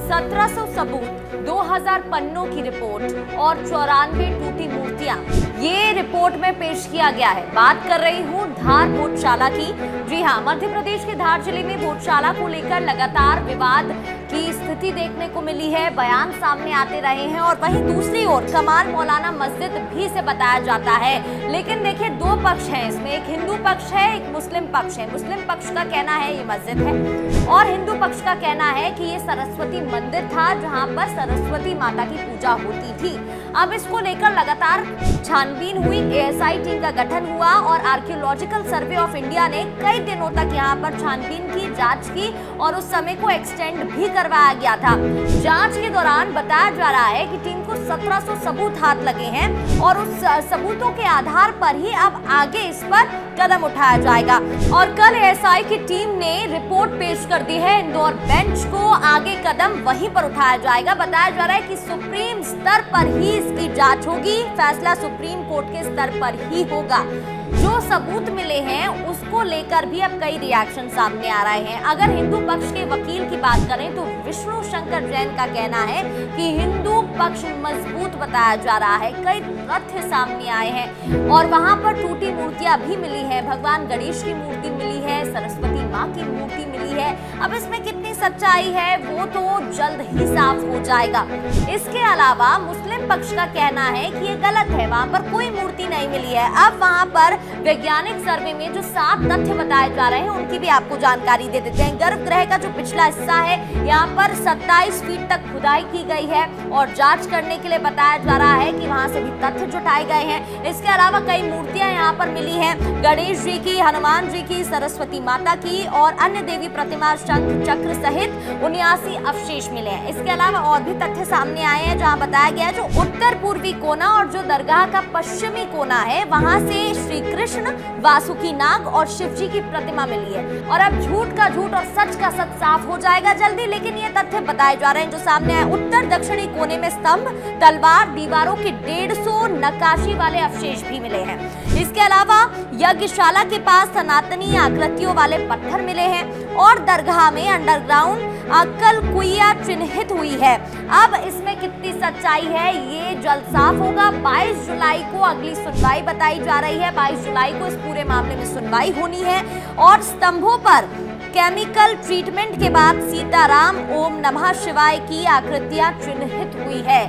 1700 सबूत, 2000 पन्नों की रिपोर्ट और 94 टूटी मूर्तियां, ये रिपोर्ट में पेश किया गया है। बात कर रही हूँ धार भोजशाला की। जी हाँ, मध्य प्रदेश के धार जिले में भोजशाला को लेकर लगातार विवाद की स्थिति देखने को मिली है, बयान सामने आते रहे हैं और वहीं दूसरी ओर कमाल मौलाना मस्जिद भी इसे बताया जाता है। लेकिन देखिए, दो पक्ष हैं इसमें, एक हिंदू पक्ष है, एक मुस्लिम पक्ष है। मुस्लिम पक्ष का कहना है ये मस्जिद है और हिंदू पक्ष का कहना है कि ये सरस्वती मंदिर था जहां पर सरस्वती माता की पूजा होती थी। अब इसको लेकर लगातार छानबीन हुई, एएसआई टीम का गठन हुआ और आर्कियोलॉजिकल सर्वे ऑफ इंडिया ने कई दिनों तक यहाँ पर छानबीन की, जांच की और उस समय को एक्सटेंड भी करवाया गया था। जांच के दौरान बताया जा रहा है कि टीम को 1700 सबूत हाथ लगे हैं और उस सबूतों के आधार पर ही अब आगे इस पर कदम उठाया जाएगा। और कल एएसआई की टीम ने रिपोर्ट पेश कर दी है इंदौर बेंच को, आगे कदम वहीं पर उठाया जाएगा। बताया जा रहा है कि सुप्रीम स्तर पर ही इसकी जांच होगी, फैसला सुप्रीम कोर्ट के स्तर पर ही होगा। जो सबूत मिले हैं उसको लेकर भी अब कई रिएक्शन सामने आ रहे हैं। अगर हिंदू पक्ष के वकील की बात करें तो विष्णु शंकर जैन का कहना है कि हिंदू पक्ष मजबूत बताया जा रहा है, कई तथ्य सामने आए हैं और वहां पर टूटी मूर्तियां भी मिली है, भगवान गणेश की मूर्ति मिली है, सरस्वती माँ की मूर्ति मिली है। अब इसमें कितनी सच्चाई है वो तो जल्द ही साफ हो जाएगा। इसके अलावा मुस्लिम पक्ष का कहना है कि ये गलत है, वहां पर कोई मूर्ति नहीं मिली है। अब वहां पर वैज्ञानिक सर्वे में जो 7 तथ्य बताए जा रहे हैं उनकी भी आपको जानकारी दे देते हैं। गर्भगृह का जो पिछला हिस्सा है, यहाँ पर 27 फीट तक खुदाई की गई है और जांच करने के लिए बताया जा रहा है कि वहां से भी तथ्य जुटाए गए हैं। इसके अलावा कई मूर्तियां यहाँ पर मिली हैं, गणेश जी की, हनुमान जी की, सरस्वती माता की और अन्य देवी प्रतिमा, शंख चक्र सहित 79 अवशेष मिले हैं। इसके अलावा और भी तथ्य सामने आए हैं जहाँ बताया गया है जो उत्तर पूर्वी कोना और जो दरगाह का पश्चिमी कोना है वहां से श्री कृष्ण, वासुकी नाग और शिव जी की प्रतिमा मिली है। और अब झूठ का झूठ और सच का सच साफ हो जाएगा जल्दी, लेकिन ये तथ्य बताए जा रहे हैं जो सामने आए। उत्तर दक्षिणी कोने में स्तंभ, तलवार, दीवारों के 150 नक्काशी वाले अवशेष भी मिले हैं। इसके अलावा यज्ञशाला के पास सनातनी आकृतियों वाले पत्थर मिले हैं और दरगाह में अंडरग्राउंड अक्कल कुइया चिन्हित हुई है। अब इसमें कितनी सच्चाई है ये जल्द साफ होगा। 22 जुलाई को अगली सुनवाई बताई जा रही है, 22 जुलाई को इस पूरे मामले में सुनवाई होनी है और स्तंभों पर केमिकल ट्रीटमेंट के बाद सीताराम, ओम नमः शिवाय की आकृतियां चिन्हित हुई है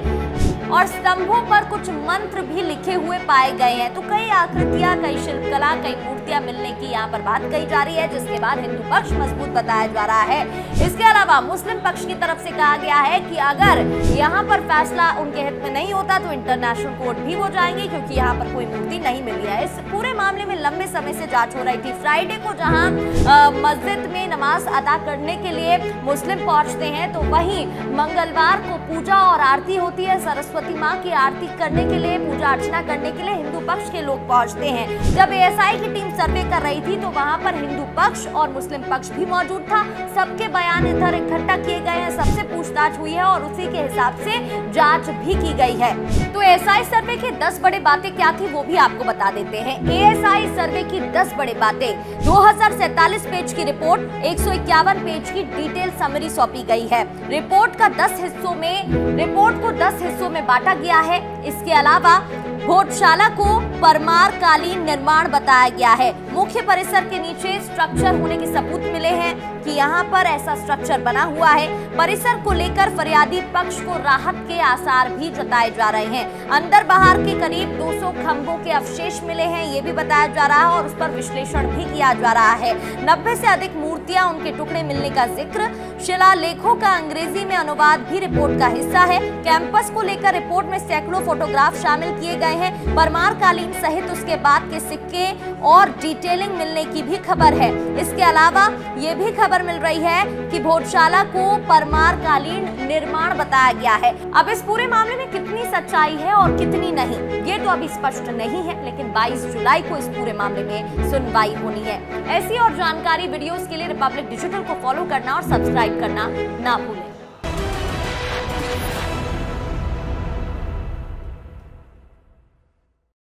और स्तंभों पर कुछ मंत्र भी लिखे हुए पाए गए हैं। तो कई आकृतियां, कई शिल्पकला, कई मूर्तियां मिलने की यहाँ पर बात कही जा रही है, जिसके बाद हिंदू पक्ष मजबूत बताया जा रहा है। इसके अलावा मुस्लिम पक्ष की तरफ से कहा गया है कि अगर यहाँ पर फैसला उनके हित में नहीं होता तो इंटरनेशनल कोर्ट भी हो जाएंगे, क्योंकि यहाँ पर कोई मूर्ति नहीं मिली है। इस पूरे मामले में लंबे समय से जांच हो रही थी। फ्राइडे को जहाँ मस्जिद में नमाज अदा करने के लिए मुस्लिम पहुंचते हैं तो वहीं मंगलवार को पूजा और आरती होती है। सरस्वती माँ की आरती करने के लिए, पूजा अर्चना करने के लिए हिंदू पक्ष के लोग पहुंचते हैं। जब एएसआई की टीम सर्वे कर रही थी तो वहां पर हिंदू पक्ष और मुस्लिम पक्ष भी मौजूद था। सबके बयान इधर इकट्ठा किए गए हैं, सबसे पूछताछ हुई है और उसी के हिसाब से जांच भी की गई है। तो एएसआई सर्वे की 10 बड़ी बातें क्या थी वो भी आपको बता देते हैं। एएसआई सर्वे की 10 बड़ी बातें, 2047 पेज की रिपोर्ट, 151 पेज की डिटेल समरी सौंपी गई है। रिपोर्ट को 10 हिस्सों में बांटा गया है। इसके अलावा भोजशाला को परमार कालीन निर्माण बताया गया है। मुख्य परिसर के नीचे स्ट्रक्चर होने के सबूत मिले हैं कि यहाँ पर ऐसा स्ट्रक्चर बना हुआ है। परिसर को लेकर फरियादी पक्ष को राहत के आसार भी जताए जा रहे हैं। अंदर बाहर के करीब 200 खंभों के अवशेष मिले हैं, ये भी बताया जा रहा है और उस पर विश्लेषण भी किया जा रहा है। 90 से अधिक मूर्तियां, उनके टुकड़े मिलने का जिक्र, शिलालेखों का अंग्रेजी में अनुवाद भी रिपोर्ट का हिस्सा है। कैंपस को लेकर रिपोर्ट में सैकड़ों फोटोग्राफ शामिल किए गए हैं। परमार कालीन सहित उसके बाद के सिक्के और डिटेलिंग मिलने की भी खबर है। इसके अलावा ये भी खबर मिल रही है कि भोजशाला को परमार कालीन निर्माण बताया गया है। अब इस पूरे मामले में कितनी सच्चाई है और कितनी नहीं ये तो अभी स्पष्ट नहीं है, लेकिन 22 जुलाई को इस पूरे मामले में सुनवाई होनी है। ऐसी और जानकारी वीडियोस के लिए रिपब्लिक डिजिटल को फॉलो करना और सब्सक्राइब करना ना भूलें।